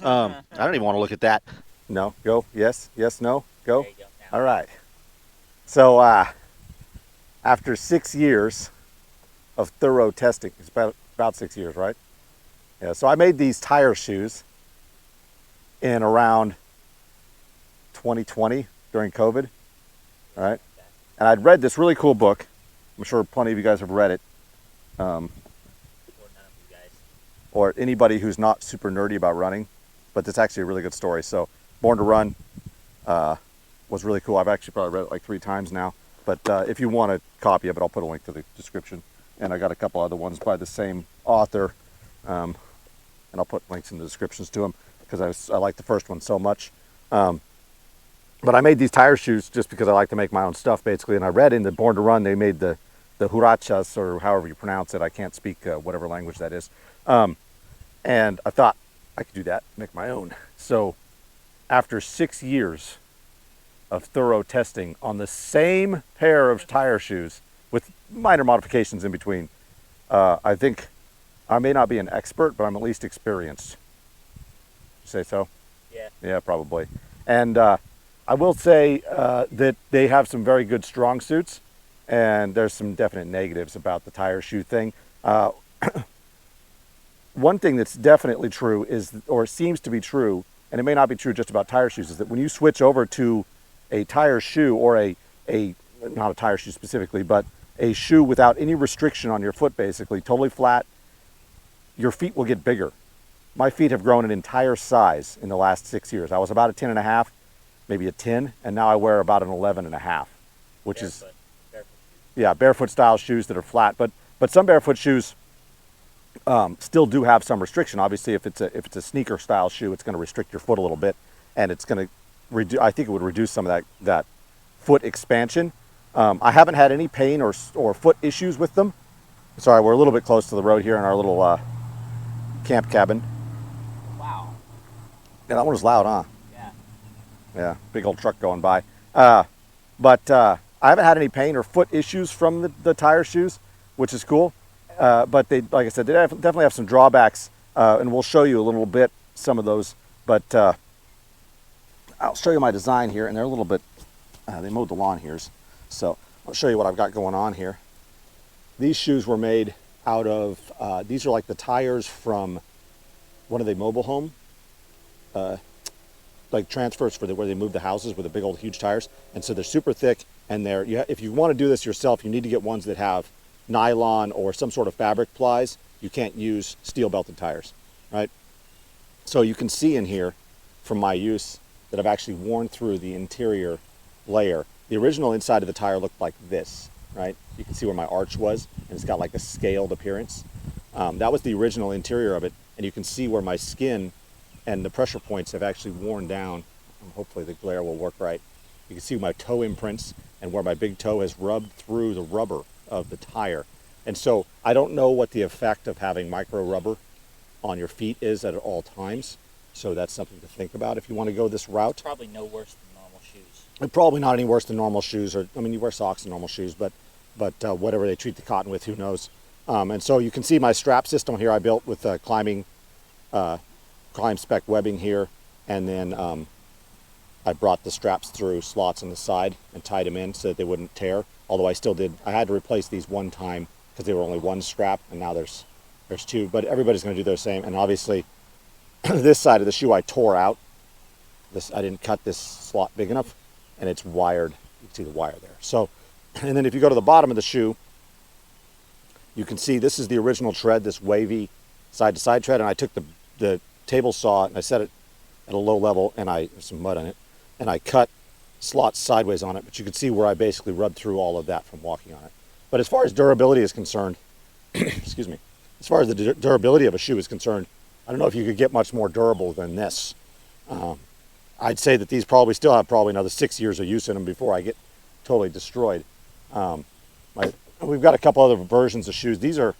I don't even want to look at that. No, go. Yes, yes, no, There go. you go. Now All it's right. So after 6 years of thorough testing, it's about 6 years, right? Yeah. So I made these tire shoes in around 2020 during COVID, all right? okay. And I'd read this really cool book. I'm sure plenty of you guys have read it, um, Or none of you guys. or anybody who's not super nerdy about running. But it's actually a really good story. So, Born to Run uh, was really cool. I've actually probably read it like 3 times now. But if you want a copy of it, I'll put a link to the description. And I got a couple other ones by the same author, and I'll put links in the descriptions to them because I like the first one so much. But I made these tire shoes just because I like to make my own stuff, basically. And I read in the Born to Run, they made the hurachas, or however you pronounce it. I can't speak whatever language that is. And I thought I could do that, make my own. So after 6 years of thorough testing on the same pair of tire shoes with minor modifications in between, I think I may not be an expert, but I'm at least experienced. You say so? Yeah. Yeah, probably. And I will say that they have some very good strong suits, and there's some definite negatives about the tire shoe thing. One thing that's definitely true is, or seems to be true, and it may not be true just about tire shoes, is that when you switch over to a tire shoe, or a not a tire shoe specifically, but a shoe without any restriction on your foot, basically, totally flat, your feet will get bigger. My feet have grown an entire size in the last 6 years. I was about a 10 and a half, maybe a 10, and now I wear about an 11 and a half, which is, Barefoot yeah, barefoot style shoes that are flat. But some barefoot shoes still do have some restriction. Obviously, if it's a sneaker style shoe, it's going to restrict your foot a little bit, and it's going to I think it would reduce some of that foot expansion. I haven't had any pain or foot issues with them. Sorry, we're a little bit close to the road here in our little camp cabin. Wow. Yeah, that one was loud, huh? Yeah. Yeah, big old truck going by. But I haven't had any pain or foot issues from the tire shoes, which is cool. But they, like I said, they definitely have some drawbacks, and we'll show you a little bit some of those. But I'll show you my design here, and they're a little bit. They mowed the lawn here, so I'll show you what I've got going on here. These shoes were made out of. These are like the tires from one of the mobile home. Like transfers for where they move the houses with the big old huge tires, and so they're super thick. And if you want to do this yourself, you need to get ones that have nylon or some sort of fabric plies. You can't use steel belted tires, right? So you can see in here from my use that I've actually worn through the interior layer. The original inside of the tire looked like this, right? You can see where my arch was, and it's got like a scaled appearance. That was the original interior of it, and you can see where my skin and the pressure points have actually worn down. Hopefully the glare will work right. You can see my toe imprints and where my big toe has rubbed through the rubber of the tire. And so I don't know what the effect of having micro rubber on your feet is at all times. So that's something to think about if you want to go this route. Probably no worse than normal shoes. Probably not any worse than normal shoes, or I mean, you wear socks in normal shoes, but whatever they treat the cotton with, who knows? And so you can see my strap system here I built with climb spec webbing here, and then I brought the straps through slots on the side and tied them in so that they wouldn't tear. Although I had to replace these one time because they were only one strap, and now there's two. But everybody's going to do their same. And obviously, this side of the shoe I tore out. I didn't cut this slot big enough, and it's wired. You can see the wire there. So, and then if you go to the bottom of the shoe, you can see this is the original tread, this wavy side-to-side tread, and I took the table saw and I set it at a low level, and there's some mud on it, and I cut slots sideways on it, but you can see where I basically rubbed through all of that from walking on it. But as far as durability is concerned, excuse me, as far as the durability of a shoe is concerned, I don't know if you could get much more durable than this. I'd say that these probably still have another 6 years of use in them before I get totally destroyed. We've got a couple other versions of shoes. These are,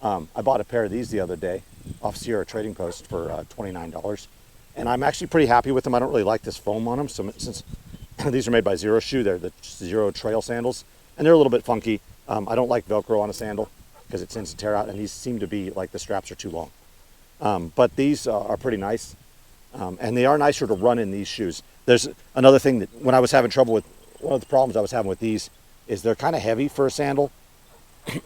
I bought a pair of these the other day off Sierra Trading Post for $29. And I'm actually pretty happy with them. I don't really like this foam on them. So since these are made by Zero Shoe, they're the Zero Trail sandals. And they're a little bit funky. I don't like Velcro on a sandal because it tends to tear out. And these seem to be like the straps are too long. But these are pretty nice. And they are nicer to run in these shoes. There's another thing that when I was having trouble with, one of the problems I was having with these is they're kind of heavy for a sandal.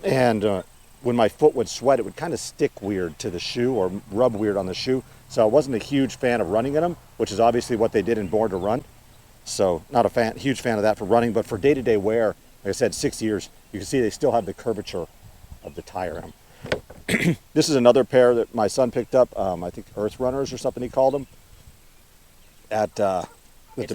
And when my foot would sweat, it would kind of stick weird to the shoe or rub weird on the shoe. So I wasn't a huge fan of running in them, which is obviously what they did in Born to Run. So not a huge fan of that for running, but for day-to-day wear, like I said, 6 years, you can see they still have the curvature of the tire in them. This is another pair that my son picked up, I think Earth Runners or something he called them. It's a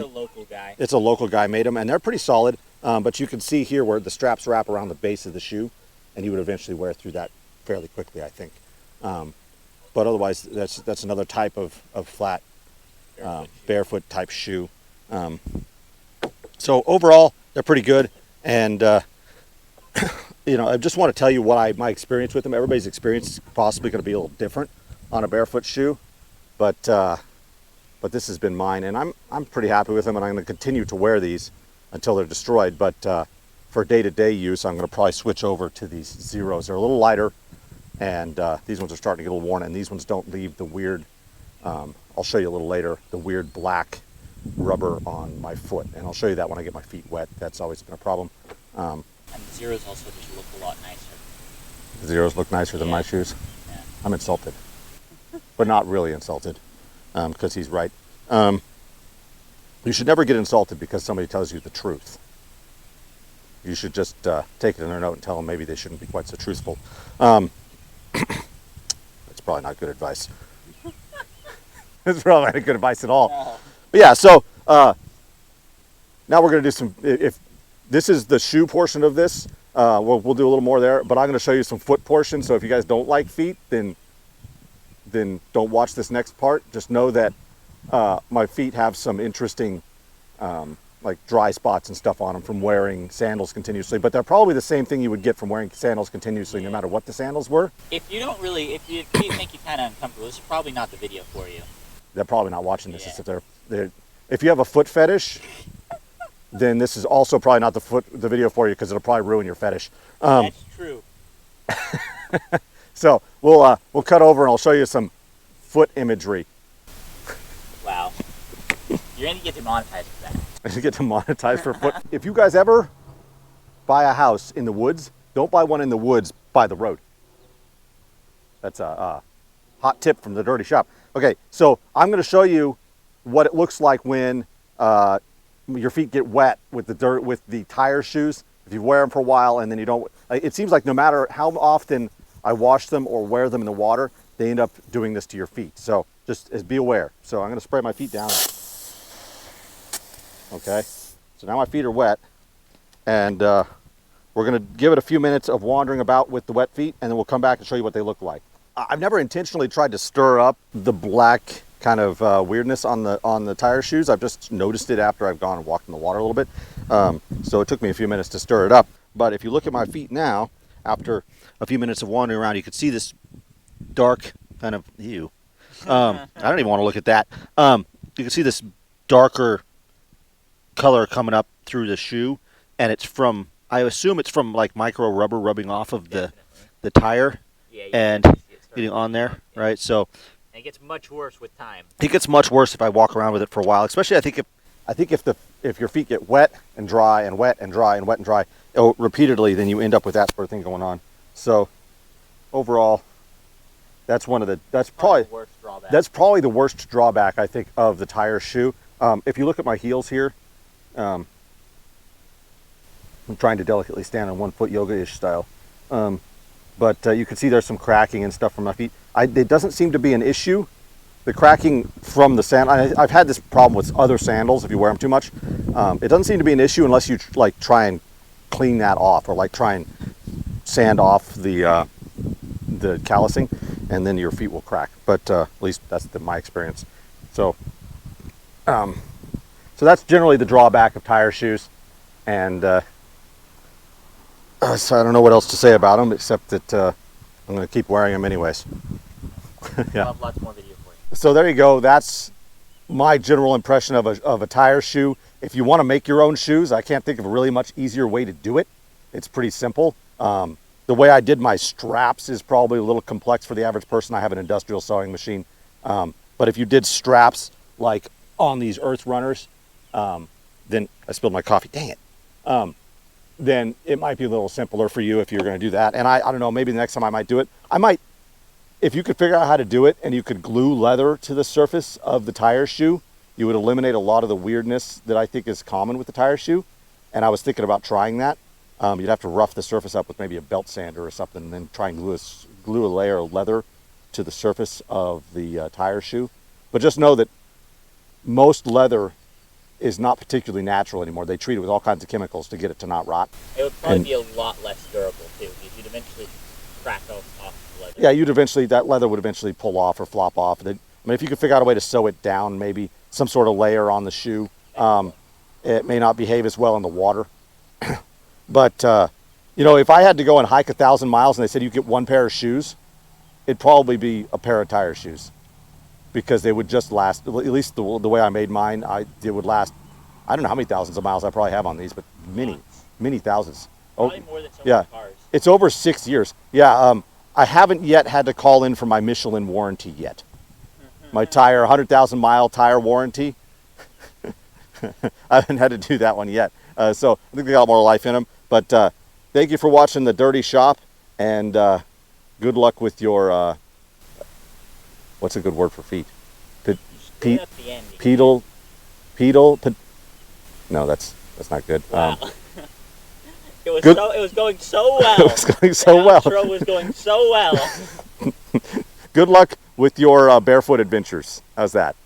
local guy. It's a local guy made them, and they're pretty solid. But you can see here where the straps wrap around the base of the shoe, and he would eventually wear through that fairly quickly, I think. But otherwise, that's another type of flat barefoot type shoe. So overall, they're pretty good. And I just want to tell you what my experience with them. Everybody's experience is possibly going to be a little different on a barefoot shoe, but this has been mine, and I'm pretty happy with them, and I'm going to continue to wear these until they're destroyed. But for day-to-day use, I'm going to probably switch over to these Zeros. They're a little lighter, and these ones are starting to get a little worn, and these ones don't leave the weird, I'll show you a little later, the weird black rubber on my foot, and I'll show you that when I get my feet wet. That's always been a problem. And the Zeros also just look a lot nicer. The Zeros look nicer than my shoes. Yeah. I'm insulted, but not really insulted, because he's right. You should never get insulted because somebody tells you the truth. You should just take it in their note and tell them maybe they shouldn't be quite so truthful. That's probably not good advice. It's probably not good advice at all. No. But yeah, so now we're going to do some, if this is the shoe portion of this, we'll do a little more there, but I'm going to show you some foot portion. So if you guys don't like feet, then don't watch this next part. Just know that my feet have some interesting like dry spots and stuff on them from wearing sandals continuously, but they're probably the same thing you would get from wearing sandals continuously, no matter what the sandals were. If you make you kind of uncomfortable, this is probably not the video for you. They're probably not watching this. Yeah. If you have a foot fetish, then this is also probably not the video for you, because it'll probably ruin your fetish. That's true. So we'll cut over and I'll show you some foot imagery. Wow. You're going to get demonetized for that. You get demonetized for foot. If you guys ever buy a house in the woods, don't buy one in the woods by the road. That's a hot tip from the Dirty Shop. Okay, so I'm going to show you what it looks like when your feet get wet with the dirt, with the tire shoes. If you wear them for a while and then you don't, it seems like no matter how often I wash them or wear them in the water, they end up doing this to your feet. So just be aware. So I'm going to spray my feet down. Okay, so now my feet are wet, and we're going to give it a few minutes of wandering about with the wet feet, and then we'll come back and show you what they look like. I've never intentionally tried to stir up the black kind of weirdness on the tire shoes. I've just noticed it after I've gone and walked in the water a little bit. So it took me a few minutes to stir it up. But if you look at my feet now, after a few minutes of wandering around, you can see this dark kind of, ew. I don't even want to look at that. You can see this darker color coming up through the shoe, and it's from, I assume it's from like micro rubber rubbing off of the tire and getting on there, right? So and it gets much worse with time. It gets much worse if I walk around with it for a while, especially I think if your feet get wet and dry and wet and dry and wet and dry repeatedly, then you end up with that sort of thing going on. So overall, that's probably the worst drawback I think of the tire shoe. If you look at my heels here, I'm trying to delicately stand on 1 foot yoga-ish style. But you can see there's some cracking and stuff from my feet. It doesn't seem to be an issue. The cracking from the sandal, I've had this problem with other sandals if you wear them too much. It doesn't seem to be an issue unless you like try and clean that off, or like try and sand off the callousing, and then your feet will crack. But at least that's my experience. So that's generally the drawback of tire shoes, and so I don't know what else to say about them, except that I'm going to keep wearing them anyways. Yeah. I'll have lots more video for you. So there you go. That's my general impression of a tire shoe. If you want to make your own shoes, I can't think of a really much easier way to do it. It's pretty simple. The way I did my straps is probably a little complex for the average person. I have an industrial sewing machine. But if you did straps like on these Earth Runners, then I spilled my coffee. Dang it. Then it might be a little simpler for you if you're going to do that. And I don't know, maybe the next time I might do it. I might, if you could figure out how to do it and you could glue leather to the surface of the tire shoe, you would eliminate a lot of the weirdness that I think is common with the tire shoe. And I was thinking about trying that. You'd have to rough the surface up with maybe a belt sander or something, and then try and glue a layer of leather to the surface of the tire shoe. But just know that most leather is not particularly natural anymore. They treat it with all kinds of chemicals to get it to not rot. It would probably be a lot less durable too, because you'd eventually crack off the leather. Yeah, that leather would eventually pull off or flop off. I mean, if you could figure out a way to sew it down, maybe some sort of layer on the shoe, it may not behave as well in the water. But, if I had to go and hike 1,000 miles and they said you get one pair of shoes, it'd probably be a pair of tire shoes, because they would just last, at least the way I made mine, it would last, I don't know how many thousands of miles I probably have on these, but many thousands. Probably more than some of the cars. It's over 6 years. Yeah, I haven't yet had to call in for my Michelin warranty yet. My 100,000 mile tire warranty, I haven't had to do that one yet. So I think they got more life in them. But thank you for watching The Dirty Shop, and good luck with your, what's a good word for feet? Pedal, no, that's not good. Wow. It was going so well. It was going so well. The outro was going so well. Good luck with your barefoot adventures. How's that?